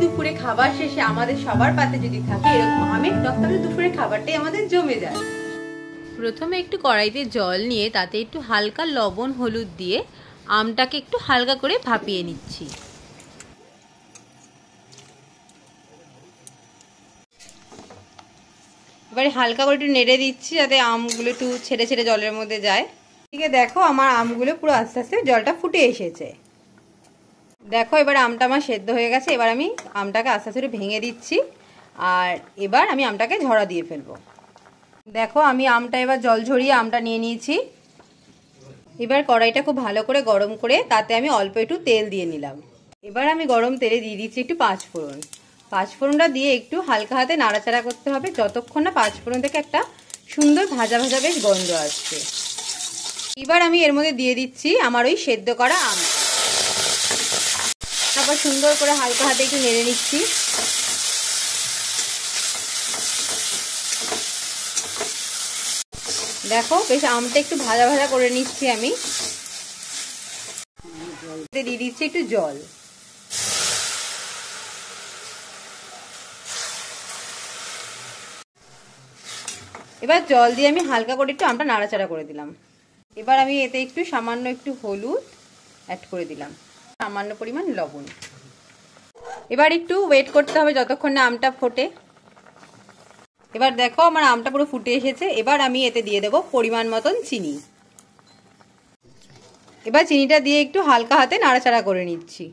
দুপুরে খাবার শেষে আমাদের সবার পাতে যদি থাকে এরকম আমের টক, তাহলে দুপুরে খাবারটাই আমাদের জমে যায়। প্রথমে একটু কড়াইতে জল নিয়ে তাতে একটু হালকা লবণ হলুদ দিয়ে আমটাকে একটু হালকা করে ভাপিয়ে নিচ্ছি। এবারে হালকা করে একটু নেড়ে দিচ্ছি যাতে আমগুলো একটু ছেড়ে ছেড়ে জলের মধ্যে যায়। ঠিক আছে, দেখো আমার আমগুলো পুরো আস্তে আস্তে জলটা ফুটে এসেছে। দেখো এবার আমটা আমার সেদ্ধ হয়ে গেছে। এবার আমি আমটাকে আস্তে আস্তে ভেঙে দিচ্ছি আর এবার আমি আমটাকে ঝরা দিয়ে ফেলবো। দেখো আমি আমটা এবার জল ঝরিয়ে আমটা নিয়ে নিয়েছি। এবার কড়াইটা খুব ভালো করে গরম করে তাতে আমি অল্প একটু তেল দিয়ে নিলাম। এবার আমি গরম তেলে দিয়ে দিচ্ছি একটু পাঁচফোড়ন। পাঁচফোড়নটা দিয়ে একটু হালকা হাতে নাড়াচাড়া করতে হবে যতক্ষণ না পাঁচফোড়ন থেকে একটা সুন্দর ভাজা ভাজা বেশ গন্ধ আসছে। এবার আমি এর মধ্যে দিয়ে দিচ্ছি আমার ওই সেদ্ধ করা আম। তারপর সুন্দর করে হালকা হাতে একটু নেড়ে নিচ্ছি। দেখো বেশ আমটা একটু ভাজা ভাজা করে নিচ্ছি আমি। দিয়ে দিচ্ছি একটু জল। এবার জল দিয়ে আমি হালকা করে একটু আমটা নাড়াচাড়া করে দিলাম। এবার আমি এতে একটু সামান্য একটু হলুদ অ্যাড করে দিলাম, সামান্য পরিমাণ লবণ। এবার একটু ওয়েট করতে হবে যতক্ষণ না আমটা ফোটে। এবার দেখো আমার আমটা পুরো ফুটে এসেছে। এবার আমি এতে দিয়ে দেবো পরিমাণ মতন চিনি। এবার চিনিটা দিয়ে একটু হালকা হাতে নাড়াচাড়া করে নিচ্ছি।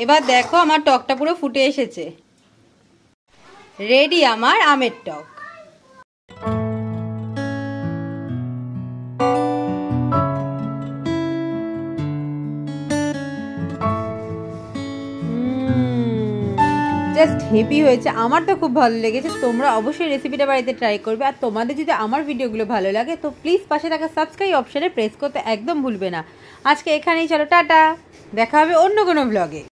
এবার দেখো আমার টকটা পুরো ফুটে এসেছে। রেডি আমার আমের টক। জাস্ট হেভি হয়েছে, আমার তো খুব ভালো লেগেছে। তোমরা অবশ্যই রেসিপিটা বাড়িতে ট্রাই করবে। আর তোমাদের যদি আমার ভিডিওগুলো ভালো লাগে তো প্লিজ পাশে থাকা সাবস্ক্রাইব অপশানে প্রেস করতে একদম ভুলবে না। আজকে এখানেই, চলো টাটা, দেখা হবে অন্য কোনো ব্লগে।